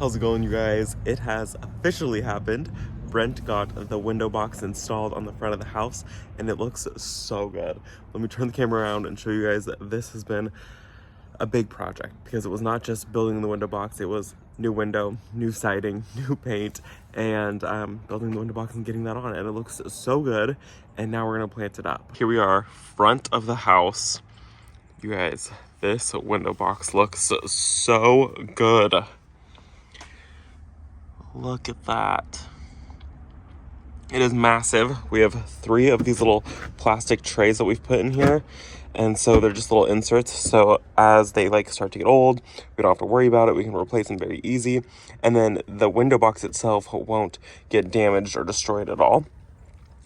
How's it going, you guys? It has officially happened. Brent got the window box installed on the front of the house and it looks so good. Let me turn the camera around and show you guys that this has been a big project because it was not just building the window box, it was new window, new siding, new paint, and building the window box and getting that on, and it looks so good. And now we're gonna plant it up. Here we are, front of the house. You guys, this window box looks so good. Look at that. It is massive. We have 3 of these little plastic trays that we've put in here. And so they're just little inserts. So as they start to get old, we don't have to worry about it. We can replace them very easy. And then the window box itself won't get damaged or destroyed at all.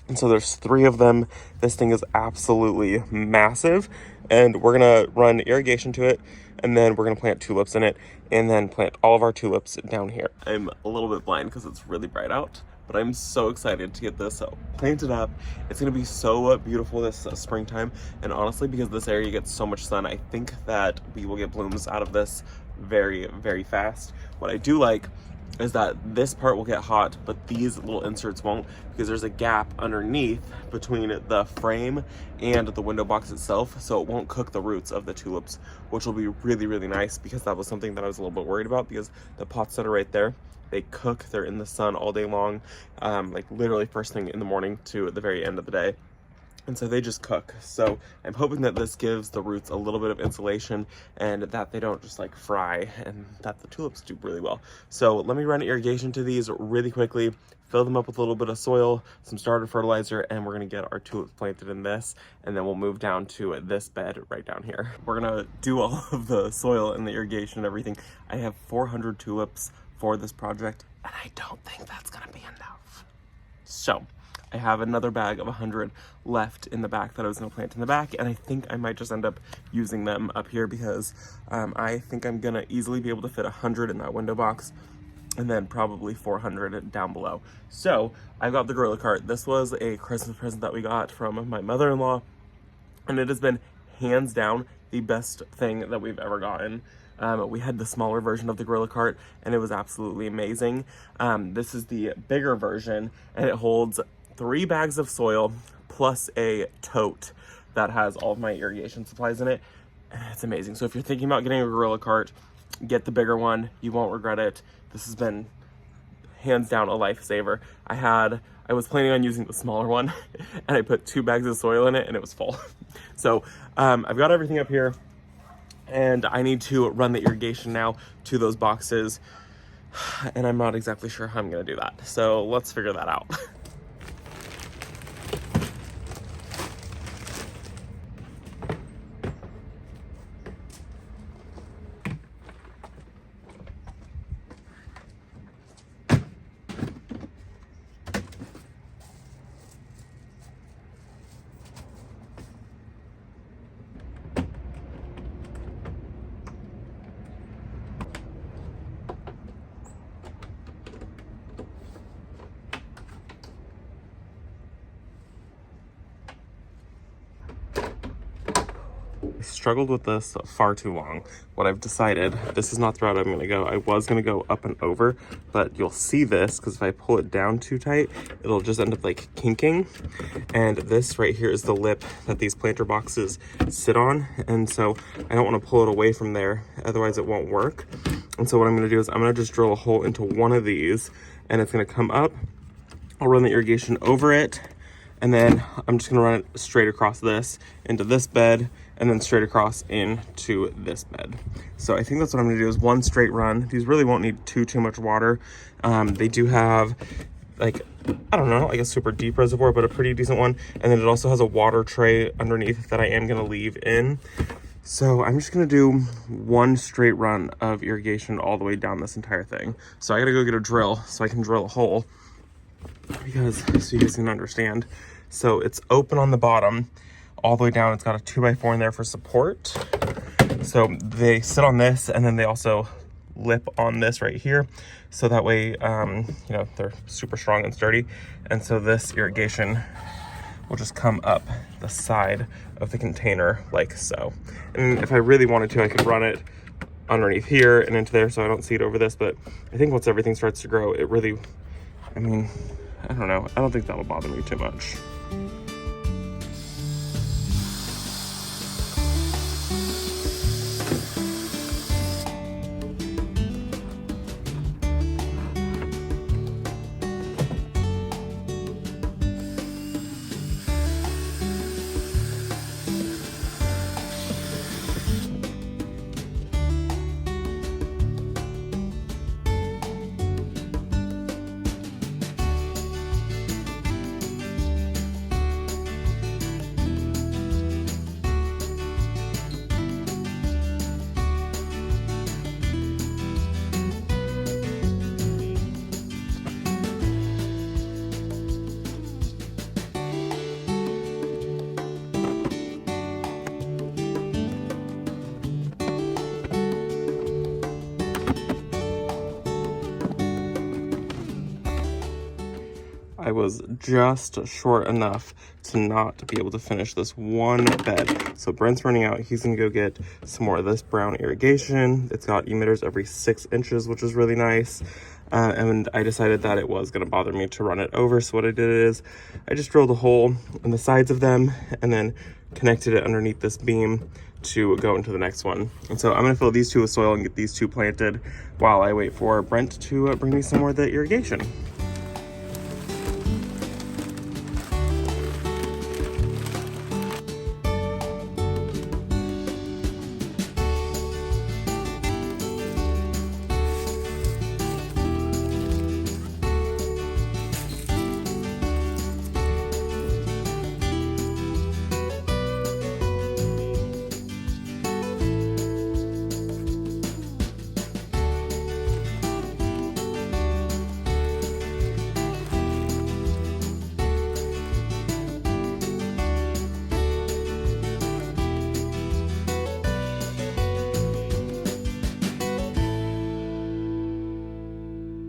And so there's 3 of them. This thing is absolutely massive. And we're gonna run irrigation to it. And then we're gonna plant tulips in it. And then plant all of our tulips down here. I'm a little bit blind because it's really bright out, but I'm so excited to get this planted up. It's gonna be so beautiful this springtime. And honestly, because this area gets so much sun, I think that we will get blooms out of this very, very fast. What I do like is that this part will get hot, but these little inserts won't, because there's a gap underneath between the frame and the window box itself, so it won't cook the roots of the tulips, which will be really, really nice, because that was something that I was a little bit worried about, because the pots that are right there, they cook, they're in the sun all day long, literally first thing in the morning to the very end of the day. And so they just cook. So I'm hoping that this gives the roots a little bit of insulation and that they don't just fry, and that the tulips do really well. So let me run irrigation to these really quickly, fill them up with a little bit of soil, some starter fertilizer, and we're gonna get our tulips planted in this, and then we'll move down to this bed right down here. We're gonna do all of the soil and the irrigation and everything. I have 400 tulips for this project, and I don't think that's gonna be enough. So I have another bag of 100 left in the back that I was gonna plant in the back, and I think I might just end up using them up here because I think I'm gonna easily be able to fit 100 in that window box, and then probably 400 down below. So I've got the Gorilla Cart. This was a Christmas present that we got from my mother-in-law, and it has been hands down the best thing that we've ever gotten. We had the smaller version of the Gorilla Cart, and it was absolutely amazing. This is the bigger version, and it holds 3 bags of soil plus a tote that has all of my irrigation supplies in it. It's amazing. So if you're thinking about getting a Gorilla Cart, get the bigger one. You won't regret it. This has been hands down a lifesaver. I was planning on using the smaller one and I put 2 bags of soil in it and it was full. So I've got everything up here, and I need to run the irrigation now to those boxes, and I'm not exactly sure how I'm gonna do that. So let's figure that out. I struggled with this far too long. What I've decided, this is not the route I'm gonna go. I was gonna go up and over, but you'll see this, because if I pull it down too tight, it'll just end up kinking. And this right here is the lip that these planter boxes sit on. And so I don't wanna pull it away from there, otherwise it won't work. And so what I'm gonna do is I'm gonna just drill a hole into one of these, and it's gonna come up. I'll run the irrigation over it, and then I'm just gonna run it straight across this into this bed, and then straight across into this bed. So I think that's what I'm gonna do, is one straight run. These really won't need too much water. They do have I don't know, a super deep reservoir, but a pretty decent one. And then it also has a water tray underneath that I am gonna leave in. So I'm just gonna do one straight run of irrigation all the way down this entire thing. So I gotta go get a drill so I can drill a hole, because so you guys can understand. So it's open on the bottom all the way down. It's got a 2x4 in there for support. So they sit on this, and then they also lip on this right here, so that way they're super strong and sturdy. And so this irrigation will just come up the side of the container like so. And if I really wanted to, I could run it underneath here and into there so I don't seed over this. But I think once everything starts to grow, it really, I mean, I don't know. I don't think that'll bother me too much. I was just short enough to not be able to finish this one bed. So Brent's running out. He's gonna go get some more of this brown irrigation. It's got emitters every 6 inches, which is really nice. And I decided that it was gonna bother me to run it over. So what I did is I just drilled a hole in the sides of them and then connected it underneath this beam to go into the next one. And so I'm gonna fill these two with soil and get these two planted while I wait for Brent to bring me some more of the irrigation.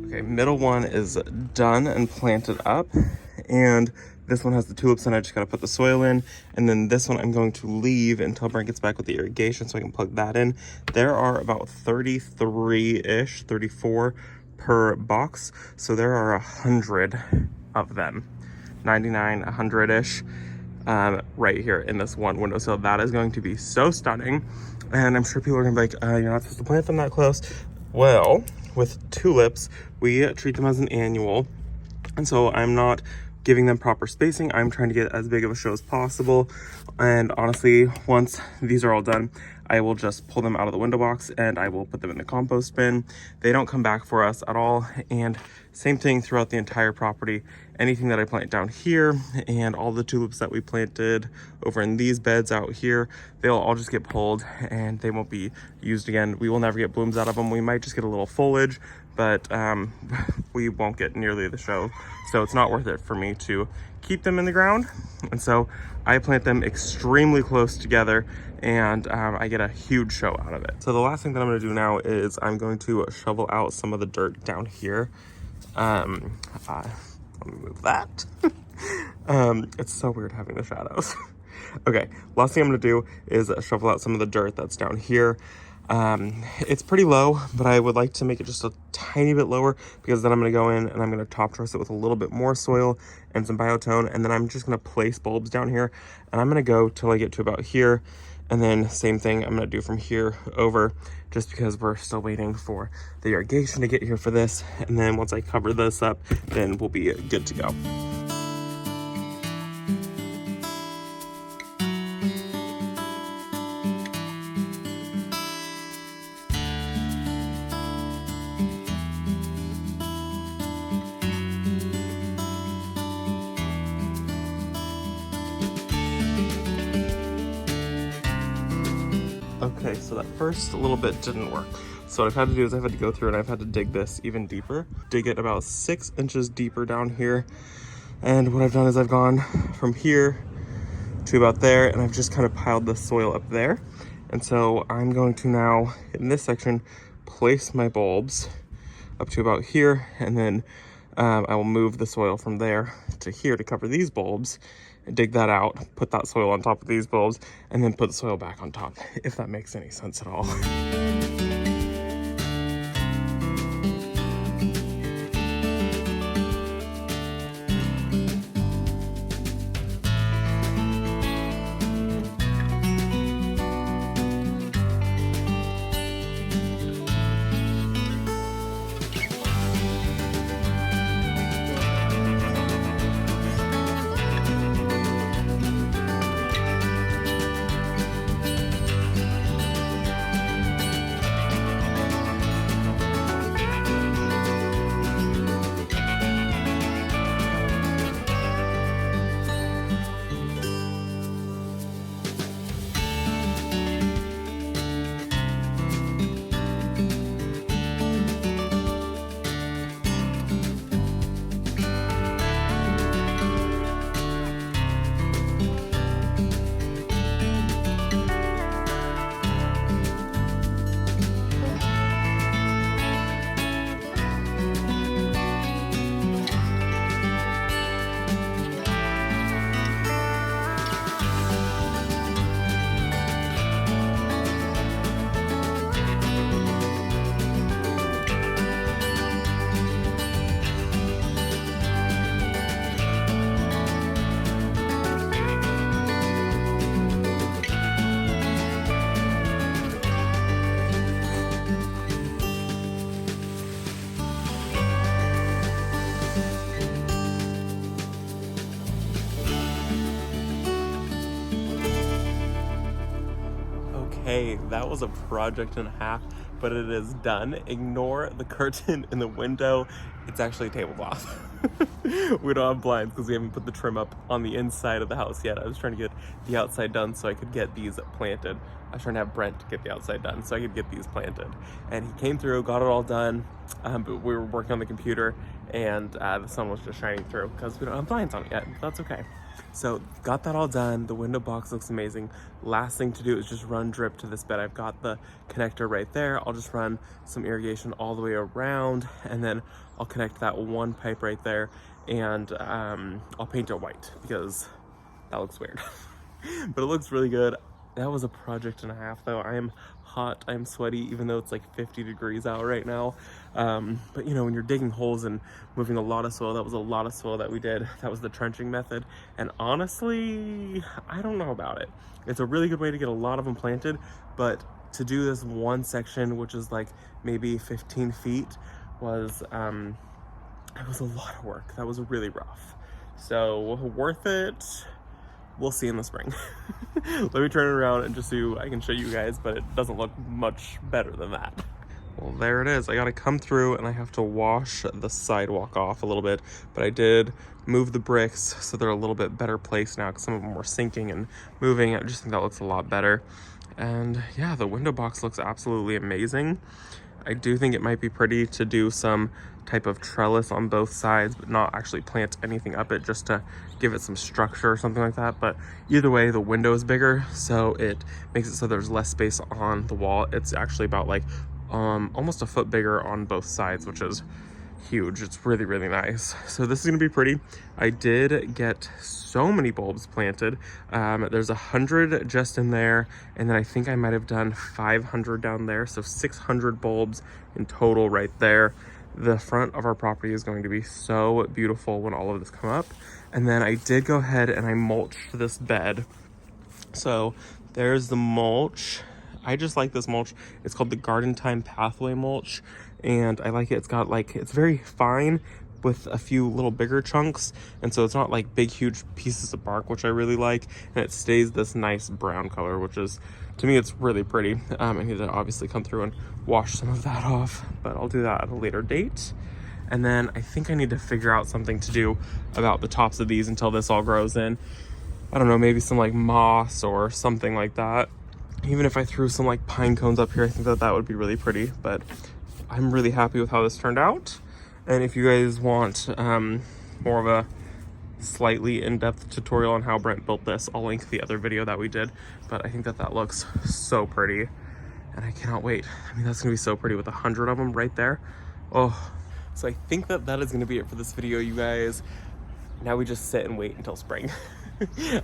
Okay, middle one is done and planted up, and this one has the tulips and I just gotta put the soil in, and then this one I'm going to leave until Brent gets back with the irrigation so I can plug that in. There are about 33-ish, 34 per box, so there are 100 of them, 99, 100-ish, right here in this one windowsill. That is going to be so stunning, and I'm sure people are gonna be like, you're not supposed to plant them that close. Well, with tulips, we treat them as an annual, and so I'm not giving them proper spacing. I'm trying to get as big of a show as possible, and honestly, once these are all done, I will just pull them out of the window box and I will put them in the compost bin. They don't come back for us at all, and same thing throughout the entire property. Anything that I plant down here and all the tulips that we planted over in these beds out here, they'll all just get pulled and they won't be used again. We will never get blooms out of them. We might just get a little foliage, but we won't get nearly the show. So it's not worth it for me to keep them in the ground. And so I plant them extremely close together, and I get a huge show out of it. So the last thing that I'm gonna do now is I'm going to shovel out some of the dirt down here. Let me move that. It's so weird having the shadows. Okay, last thing I'm gonna do is shovel out some of the dirt that's down here. It's pretty low, but I would like to make it just a tiny bit lower, because then I'm going to go in and I'm going to top dress it with a little bit more soil and some biotone, and then I'm just going to place bulbs down here, and I'm going to go till I get to about here, and then same thing I'm going to do from here over, just because we're still waiting for the irrigation to get here for this, and then once I cover this up, then we'll be good to go. Okay, so that first little bit didn't work. So what I've had to do is I've had to go through and I've had to dig this even deeper. Dig it about 6 inches deeper down here. And what I've done is I've gone from here to about there, and I've just kind of piled the soil up there. And so I'm going to now, in this section, place my bulbs up to about here, and then I will move the soil from there to here to cover these bulbs, dig that out, put that soil on top of these bulbs, and then put the soil back on top, if that makes any sense at all. Okay, that was a project and a half, but it is done. Ignore the curtain in the window. It's actually a tablecloth. We don't have blinds because we haven't put the trim up on the inside of the house yet. I was trying to get the outside done so I could get these planted. I was trying to have Brent get the outside done so I could get these planted. And he came through, got it all done, but we were working on the computer and the sun was just shining through because we don't have blinds on it yet. That's okay. So got that all done. The window box looks amazing. Last thing to do is just run drip to this bed. I've got the connector right there. I'll just run some irrigation all the way around, and then I'll connect that one pipe right there, and I'll paint it white because that looks weird. But it looks really good. That was a project and a half though. I am hot, I'm sweaty, even though it's like 50 degrees out right now. But you know, when you're digging holes and moving a lot of soil, that was a lot of soil that we did. That was the trenching method. And honestly, I don't know about it. It's a really good way to get a lot of them planted, but to do this one section, which is like maybe 15 feet, was it was a lot of work. That was really rough. So worth it. We'll see in the spring. Let me turn it around and just so I can show you guys, but it doesn't look much better than that. Well, there it is. I gotta come through and I have to wash the sidewalk off a little bit, but I did move the bricks so they're a little bit better placed now because some of them were sinking and moving. I just think that looks a lot better. And yeah, the window box looks absolutely amazing. I do think it might be pretty to do some type of trellis on both sides, but not actually plant anything up it, just to give it some structure or something like that. But either way, the window is bigger, so it makes it so there's less space on the wall. It's actually about like almost a foot bigger on both sides, which is huge. It's really, really nice. So this is gonna be pretty. I did get so many bulbs planted. There's 100 just in there, and then I think I might have done 500 down there, so 600 bulbs in total right there. The front of our property is going to be so beautiful when all of this come up. And then I did go ahead and I mulched this bed. So there's the mulch. I just like this mulch. It's called the Garden Time Pathway mulch, and I like it. It's got like, it's very fine with a few little bigger chunks, and so it's not like big huge pieces of bark, which I really like, and it stays this nice brown color, which is, to me, it's really pretty. I need to obviously come through and wash some of that off, but I'll do that at a later date. And then I think I need to figure out something to do about the tops of these until this all grows in. I don't know, maybe some like moss or something like that. Even if I threw some like pine cones up here, I think that that would be really pretty. But I'm really happy with how this turned out. And if you guys want more of a slightly in-depth tutorial on how Brent built this, I'll link the other video that we did. But I think that that looks so pretty, and I cannot wait. I mean, that's gonna be so pretty with 100 of them right there. Oh, so I think that that is gonna be it for this video, you guys. Now we just sit and wait until spring.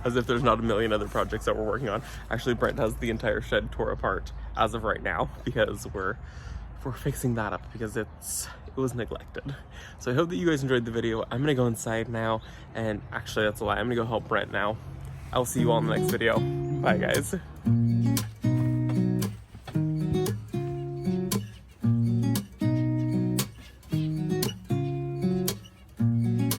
As if there's not a million other projects that we're working on. Actually, Brent has the entire shed tore apart as of right now because we're fixing that up because it was neglected. So I hope that you guys enjoyed the video. I'm gonna go inside now, and actually that's a lie, I'm gonna go help Brent now. I'll see you all in the next video. Bye guys.